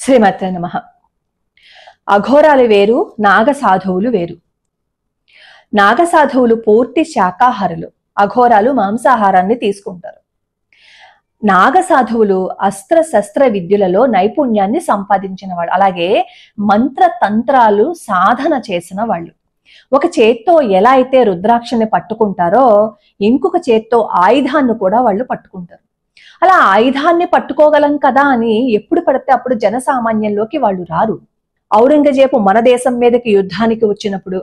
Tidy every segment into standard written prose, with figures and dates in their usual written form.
శ్రీమతే నమః. అఘోరాలు వేరు, నాగసాధువులు వేరు. నాగసాధువులు పూర్తి శాకాహారులు, అఘోరాలు మాంసాహారాన్ని తీసుకుంటారు. నాగసాధువులు అస్త్ర శస్త్ర విద్యులలో నైపుణ్యాన్ని సంపాదించిన వాళ్ళు, అలాగే మంత్ర తంత్రాలు సాధన చేసిన వాళ్ళు. ఒక చేత్తో ఎలా అయితే రుద్రాక్షని పట్టుకుంటారో ఇంకొక చేత్తో ఆయుధాన్ని కూడా వాళ్ళు పట్టుకుంటారు. అలా ఆయుధాన్ని పట్టుకోగలం కదా అని ఎప్పుడు పడితే అప్పుడు జనసామాన్యంలోకి వాళ్ళు రారు. ఔరంగజేబు మన దేశం మీదకి యుద్ధానికి వచ్చినప్పుడు,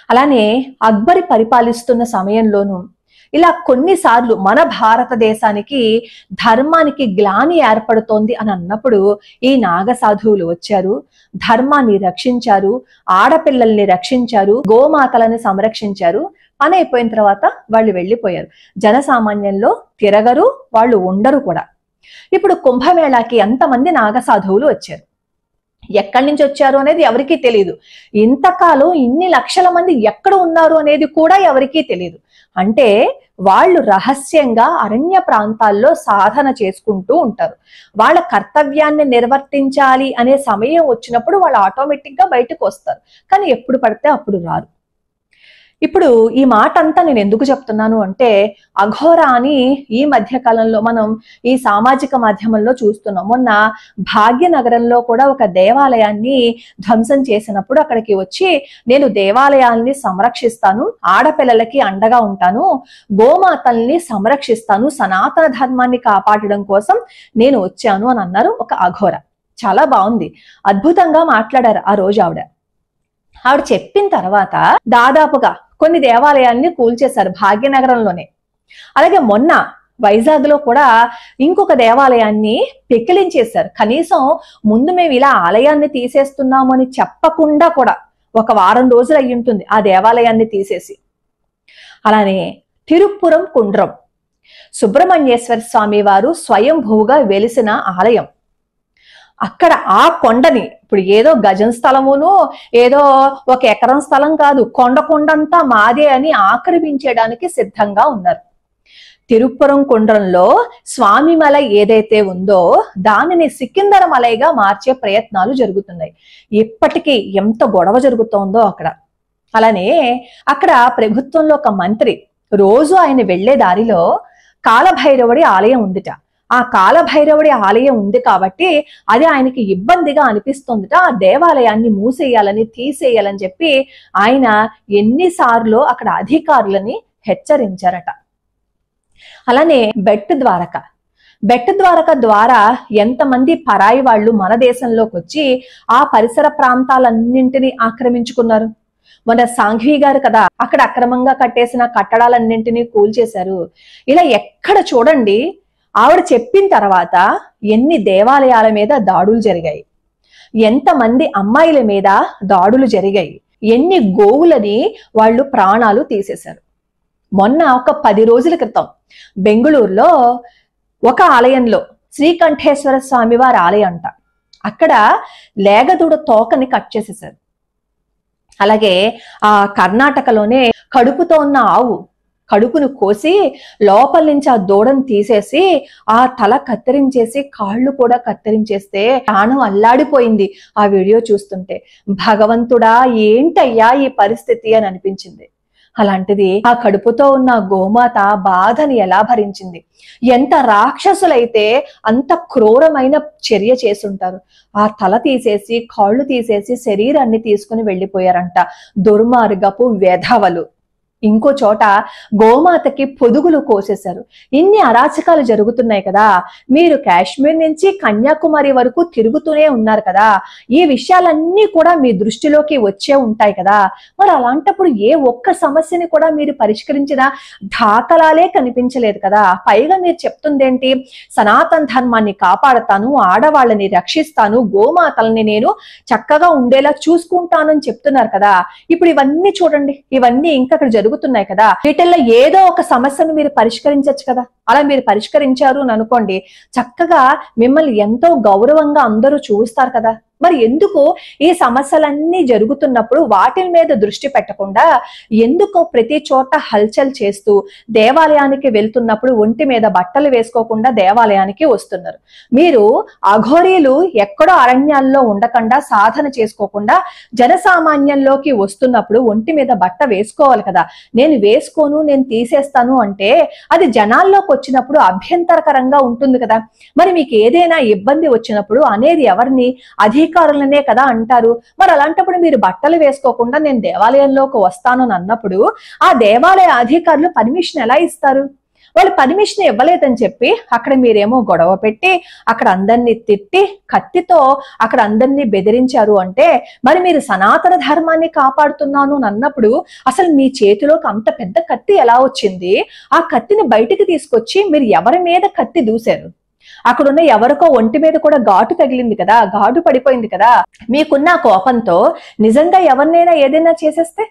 అలానే అక్బరి పరిపాలిస్తున్న సమయంలోనూ ఇలా కొన్నిసార్లు మన భారతదేశానికి ధర్మానికి గ్లాని ఏర్పడుతోంది అని అన్నప్పుడు ఈ నాగసాధువులు వచ్చారు, ధర్మాన్ని రక్షించారు, ఆడపిల్లల్ని రక్షించారు, గోమాతలని సంరక్షించారు. పని అయిపోయిన తర్వాత వాళ్ళు వెళ్ళిపోయారు. జనసామాన్యంలో తిరగరు, వాళ్ళు ఉండరు కూడా. ఇప్పుడు కుంభమేళాకి ఎంతమంది నాగసాధువులు వచ్చారు, ఎక్కడి నుంచి వచ్చారు అనేది ఎవరికీ తెలియదు. ఇంతకాలం ఇన్ని లక్షల మంది ఎక్కడ ఉన్నారు అనేది కూడా ఎవరికీ తెలియదు. అంటే వాళ్ళు రహస్యంగా అరణ్య ప్రాంతాల్లో సాధన చేసుకుంటూ ఉంటారు. వాళ్ళ కర్తవ్యాన్ని నిర్వర్తించాలి అనే సమయం వచ్చినప్పుడు వాళ్ళు ఆటోమేటిక్ గా బయటకు వస్తారు, కానీ ఎప్పుడు పడితే అప్పుడు రారు. ఇప్పుడు ఈ మాట అంతా నేను ఎందుకు చెప్తున్నాను అంటే, అఘోరా అని ఈ మధ్య కాలంలో మనం ఈ సామాజిక మాధ్యమంలో చూస్తున్నాం. మొన్న భాగ్యనగరంలో కూడా ఒక దేవాలయాన్ని ధ్వంసం చేసినప్పుడు అక్కడికి వచ్చి, నేను దేవాలయాల్ని సంరక్షిస్తాను, ఆడపిల్లలకి అండగా ఉంటాను, గోమాతల్ని సంరక్షిస్తాను, సనాతన ధర్మాన్ని కాపాడడం కోసం నేను వచ్చాను అని అన్నారు ఒక అఘోర. చాలా బాగుంది, అద్భుతంగా మాట్లాడారు ఆ రోజు ఆవిడ చెప్పిన తర్వాత దాదాపుగా కొన్ని దేవాలయాల్ని కూల్చేశారు భాగ్యనగరంలోనే. అలాగే మొన్న వైజాగ్ లో కూడా ఇంకొక దేవాలయాన్ని పెకిలించేశారు. కనీసం ముందు మేము ఇలా ఆలయాన్ని తీసేస్తున్నాము అని చెప్పకుండా కూడా ఒక వారం రోజులు అయ్యి ఉంటుంది ఆ దేవాలయాన్ని తీసేసి. అలానే తిరుపురం కుండ్రం సుబ్రహ్మణ్యేశ్వర స్వామి వారు స్వయంభూగా వెలిసిన ఆలయం. అక్కడ ఆ కొండని, ఇప్పుడు ఏదో గజం స్థలమును ఏదో ఒక ఎకరం స్థలం కాదు, కొండంతా మాదే అని ఆక్రమించడానికి సిద్ధంగా ఉన్నారు. తిరుపురం కుండ్రంలో స్వామి మల ఏదైతే ఉందో దానిని సికిందర మలైగా మార్చే ప్రయత్నాలు జరుగుతున్నాయి. ఇప్పటికీ ఎంత గొడవ జరుగుతోందో అక్కడ. అలానే అక్కడ ప్రభుత్వంలో ఒక మంత్రి రోజు ఆయన వెళ్లే దారిలో కాలభైరవుడి ఆలయం ఉందిట. ఆ కాలభైరవుడి ఆలయం ఉంది కాబట్టి అది ఆయనకి ఇబ్బందిగా అనిపిస్తుందిట. ఆ దేవాలయాన్ని మూసేయాలని, తీసేయాలని చెప్పి ఆయన ఎన్నిసార్లు అక్కడ అధికారులని హెచ్చరించారట. అలానే బెట్టు ద్వారక ద్వారా ఎంతమంది పరాయి వాళ్ళు మన దేశంలోకి వచ్చి ఆ పరిసర ప్రాంతాలన్నింటినీ ఆక్రమించుకున్నారు. మన సాంఘ్వి గారు కదా అక్కడ అక్రమంగా కట్టేసిన కట్టడాలన్నింటినీ కూల్చేశారు. ఇలా ఎక్కడ చూడండి ఆవిడ చెప్పిన తర్వాత ఎన్ని దేవాలయాల మీద దాడులు జరిగాయి, ఎంతమంది అమ్మాయిల మీద దాడులు జరిగాయి, ఎన్ని గోవులని వాళ్ళు ప్రాణాలు తీసేశారు. మొన్న ఒక 10 రోజుల క్రితం బెంగుళూరులో ఒక ఆలయంలో శ్రీకంఠేశ్వర స్వామి వారి ఆలయం అంట, అక్కడ లేగదూడ తోకని కట్ చేసేశారు. అలాగే ఆ కర్ణాటకలోనే కడుపుతో ఉన్న ఆవు కడుపును కోసి లోపల నుంచి ఆ దూడను తీసేసి ఆ తల కత్తిరించేసి కాళ్ళు కూడా కత్తిరించేస్తే ప్రాణం అల్లాడిపోయింది ఆ వీడియో చూస్తుంటే. భగవంతుడా ఏంటయ్యా ఈ పరిస్థితి అని అనిపించింది. అలాంటిది ఆ కడుపుతో ఉన్న గోమాత బాధని ఎలా భరించింది? ఎంత రాక్షసులైతే అంత క్రూరమైన చర్య చేసుంటారు. ఆ తల తీసేసి కాళ్ళు తీసేసి శరీరాన్ని తీసుకుని వెళ్ళిపోయారంట దుర్మార్గపు వెధవలు. ఇంకో చోట గోమాతకి పొదుగులు కోసేశారు. ఇన్ని అరాచకాలు జరుగుతున్నాయి కదా. మీరు కాశ్మీర్ నుంచి కన్యాకుమారి వరకు తిరుగుతూనే ఉన్నారు కదా, ఈ విషయాలన్నీ కూడా మీ దృష్టిలోకి వచ్చే ఉంటాయి కదా. మరి అలాంటప్పుడు ఏ ఒక్క సమస్యని కూడా మీరు పరిష్కరించిన దాఖలాలే కనిపించలేదు కదా. పైగా మీరు చెప్తుందేంటి, సనాతన ధర్మాన్ని కాపాడతాను, ఆడవాళ్ళని రక్షిస్తాను, గోమాతల్ని నేను చక్కగా ఉండేలా చూసుకుంటానని చెప్తున్నారు కదా. ఇప్పుడు ఇవన్నీ చూడండి, ఇవన్నీ ఇంకా అక్కడ జరుగుతున్నాయి కదా. వీటిల్లో ఏదో ఒక సమస్యను మీరు పరిష్కరించవచ్చు కదా. అలా మీరు పరిష్కరించారు అని అనుకోండి, చక్కగా మిమ్మల్ని ఎంతో గౌరవంగా అందరూ చూస్తారు కదా. మరి ఎందుకు ఈ సమస్యలన్నీ జరుగుతున్నప్పుడు వాటి మీద దృష్టి పెట్టకుండా ఎందుకు ప్రతి చోట హల్చల్ చేస్తూ దేవాలయానికి వెళ్తున్నప్పుడు ఒంటి మీద బట్టలు వేసుకోకుండా దేవాలయానికి వస్తున్నారు? మీరు అఘోరీలు ఎక్కడో అరణ్యాల్లో ఉండకుండా సాధన చేసుకోకుండా జనసామాన్యంలోకి వస్తున్నప్పుడు ఒంటి మీద బట్ట వేసుకోవాలి కదా. నేను వేసుకోను, నేను తీసేస్తాను అంటే అది జనాల్లోకి వచ్చినప్పుడు అభ్యంతరకరంగా ఉంటుంది కదా. మరి మీకు ఏదైనా ఇబ్బంది వచ్చినప్పుడు అనేది ఎవరిని? అధికారులనే కదా అంటారు. మరి అలాంటప్పుడు మీరు బట్టలు వేసుకోకుండా నేను దేవాలయంలోకి వస్తాను అన్నప్పుడు ఆ దేవాలయ అధికారులు పర్మిషన్ ఎలా ఇస్తారు? వాళ్ళు పర్మిషన్ ఇవ్వలేదని చెప్పి అక్కడ మీరేమో గొడవ పెట్టి అక్కడ అందరినీ తిట్టి కత్తితో అక్కడ అందరినీ బెదిరించారు అంటే మరి మీరు సనాతన ధర్మాన్ని కాపాడుతున్నాను అన్నప్పుడు అసలు మీ చేతిలోకి అంత పెద్ద కత్తి ఎలా వచ్చింది? ఆ కత్తిని బయటికి తీసుకొచ్చి మీరు ఎవరి మీద కత్తి దూశారు? అక్కడున్న ఎవరికో ఒంటి మీద కూడా ఘాటు తగిలింది కదా, ఘాటు పడిపోయింది కదా. మీకున్న కోపంతో నిజంగా ఎవరినైనా ఏదైనా చేసేస్తే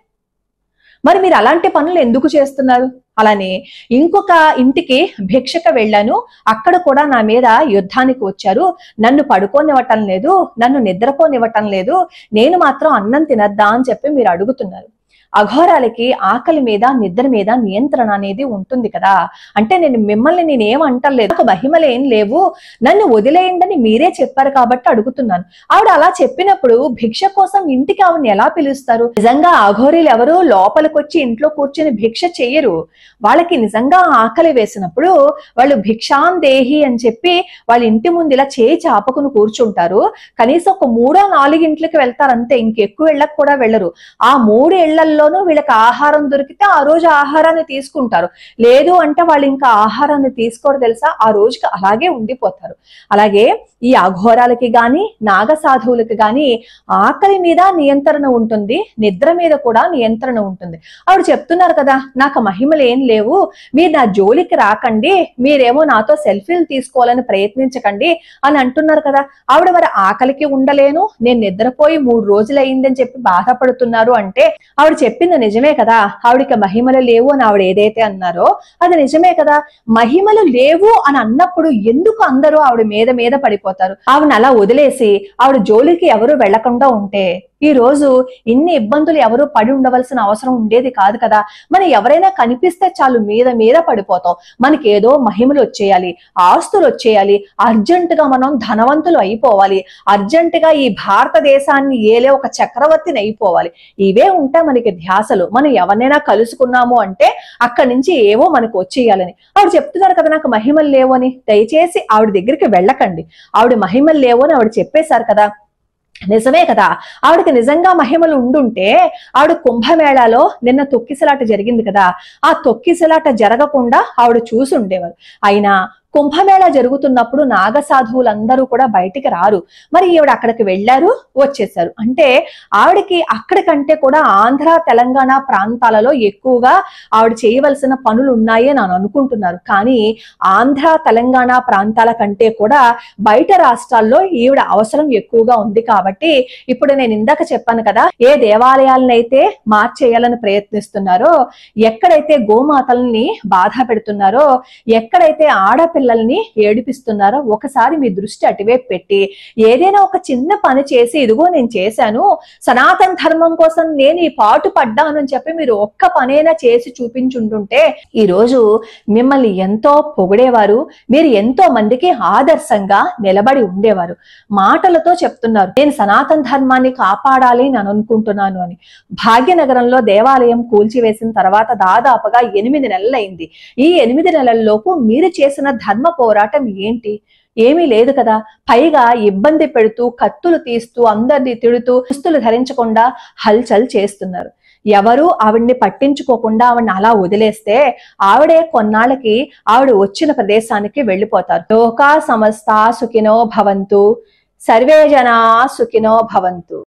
మరి మీరు అలాంటి పనులు ఎందుకు చేస్తున్నారు? అలానే ఇంకొక ఇంటికి భిక్షక వెళ్ళాను, అక్కడ కూడా నా మీద యుద్ధానికి వచ్చారు, నన్ను పడుకోనివ్వటం లేదు, నన్ను నిద్రపోనివ్వటం లేదు, నేను మాత్రం అన్నం తినద్దా అని చెప్పి మీరు అడుగుతున్నారు. అఘోరాలకి ఆకలి మీద నిద్ర మీద నియంత్రణ అనేది ఉంటుంది కదా. అంటే మిమ్మల్ని నేనేం అంటలేదు, నాకు మహిమలేం లేవు, నన్ను వదిలేయండి మీరే చెప్పారు కాబట్టి అడుగుతున్నాను. ఆవిడ అలా చెప్పినప్పుడు భిక్ష కోసం ఇంటికి ఆవిడని ఎలా పిలుస్తారు? నిజంగా అఘోరీలు ఎవరు లోపలికి వచ్చి ఇంట్లో కూర్చొని భిక్ష చెయ్యరు. వాళ్ళకి నిజంగా ఆకలి వేసినప్పుడు వాళ్ళు భిక్షాం దేహి అని చెప్పి వాళ్ళ ఇంటి ముందు ఇలా చేయి చాపకుని కూర్చుంటారు. కనీసం ఒక 3-4 ఇంట్లకి వెళ్తారు అంతే, ఇంకెక్కువ ఇళ్ళకి కూడా వెళ్ళరు. ఆ 3 ఇళ్లలో వీళ్ళకి ఆహారం దొరికితే ఆ రోజు ఆహారాన్ని తీసుకుంటారు, లేదు అంటే వాళ్ళు ఇంకా ఆహారాన్ని తీసుకోరు తెలుసా, ఆ రోజుకి అలాగే ఉండిపోతారు. అలాగే ఈ అఘోరాలకి గాని నాగ సాధువులకి గాని ఆకలి మీద నియంత్రణ ఉంటుంది, నిద్ర మీద కూడా నియంత్రణ ఉంటుంది. ఆవిడ చెప్తున్నారు కదా, నాకు మహిమలు ఏం లేవు, మీరు నా జోలికి రాకండి, మీరేమో నాతో సెల్ఫీలు తీసుకోవాలని ప్రయత్నించకండి అని అంటున్నారు కదా. ఆవిడ మరి ఆకలికి ఉండలేను, నేను నిద్రపోయి 3 రోజులు అయిందని చెప్పి బాధపడుతున్నారు అంటే ఆవిడ చెప్పింది నిజమే కదా. ఆవిడకి మహిమలు లేవు అని ఆవిడ ఏదైతే అన్నారో అది నిజమే కదా. మహిమలు లేవు అని అన్నప్పుడు ఎందుకు అందరూ ఆవిడ మీద పడిపోతారు? ఆవిడని అలా వదిలేసి ఆవిడ జోలికి ఎవరు వెళ్లకుండా ఉంటే ఈ రోజు ఇన్ని ఇబ్బందులు ఎవరు పడి ఉండవలసిన అవసరం ఉండేది కాదు కదా. మనం ఎవరైనా కనిపిస్తే చాలు మీద పడిపోతాం, మనకి ఏదో మహిమలు వచ్చేయాలి, ఆస్తులు వచ్చేయాలి, అర్జెంట్ గా మనం ధనవంతులు అయిపోవాలి, అర్జెంట్ గా ఈ భారతదేశాన్ని ఏలే ఒక చక్రవర్తిని అయిపోవాలి, ఇవే ఉంటాయి మనకి ధ్యాసలు. మనం ఎవరినైనా కలుసుకున్నాము అంటే అక్కడి నుంచి ఏవో మనకు వచ్చేయాలని ఆవిడ చెప్తున్నారు కదా, నాకు మహిమలు లేవు అని. దయచేసి ఆవిడ దగ్గరికి వెళ్ళకండి, ఆవిడ మహిమలు లేవు అని ఆవిడ చెప్పేశారు కదా. నిజమే కదా, ఆవిడకి నిజంగా మహిమలు ఉండుంటే ఆవిడ కుంభమేళాలో నిన్న తొక్కిసలాట జరిగింది కదా, ఆ తొక్కిసలాట జరగకుండా ఆవిడ చూసి ఉండేవారు. అయినా కుంభమేళ జరుగుతున్నప్పుడు నాగ సాధువులందరూ కూడా బయటికి రారు. మరి ఈవిడ అక్కడికి వెళ్ళారు, వచ్చేసారు అంటే ఆవిడకి అక్కడికంటే కూడా ఆంధ్ర తెలంగాణ ప్రాంతాలలో ఎక్కువగా ఆవిడ చేయవలసిన పనులు ఉన్నాయి అని అనుకుంటున్నారు. కానీ ఆంధ్ర తెలంగాణ ప్రాంతాల కంటే కూడా బయట రాష్ట్రాల్లో ఈవిడ అవసరం ఎక్కువగా ఉంది. కాబట్టి ఇప్పుడు నేను ఇందాక చెప్పాను కదా, ఏ దేవాలయాలనైతే మార్చేయాలని ప్రయత్నిస్తున్నారో, ఎక్కడైతే గోమాతల్ని బాధ పెడుతున్నారో, ఎక్కడైతే ఆడపిల్లల్ని ఏడిపిస్తున్నారో ఒకసారి మీ దృష్టి అటువైపు పెట్టి ఏదైనా ఒక చిన్న పని చేసి ఇదిగో నేను చేశాను, సనాతన ధర్మం కోసం నేను ఈ పాటు పడ్డాను అని చెప్పి మీరు ఒక్క పనైనా చేసి చూపించుంటుంటే ఈ రోజు మిమ్మల్ని ఎంతో పొగిడేవారు, మీరు ఎంతో మందికి ఆదర్శంగా నిలబడి ఉండేవారు. మాటలతో చెప్తున్నారు నేను సనాతన ధర్మాన్ని కాపాడాలి అని అనుకుంటున్నాను అని. భాగ్యనగరంలో దేవాలయం కూల్చివేసిన తర్వాత దాదాపుగా 8 నెలలైంది. ఈ 8 నెలల్లోపు మీరు చేసిన ధర్మ పోరాటం ఏంటి? ఏమీ లేదు కదా. పైగా ఇబ్బంది పెడుతూ కత్తులు తీస్తూ అందరినీ తిడుతూ దుస్తులు ధరించకుండా హల్చల్ చేస్తున్నారు. ఎవరు ఆవిడ్ని పట్టించుకోకుండా ఆవిడ్ని అలా వదిలేస్తే ఆవిడే కొన్నాళ్ళకి ఆవిడ వచ్చిన ప్రదేశానికి వెళ్ళిపోతారు. లోకా సమస్త సుఖినో భవంతు, సర్వే జనా సుఖినో భవంతు.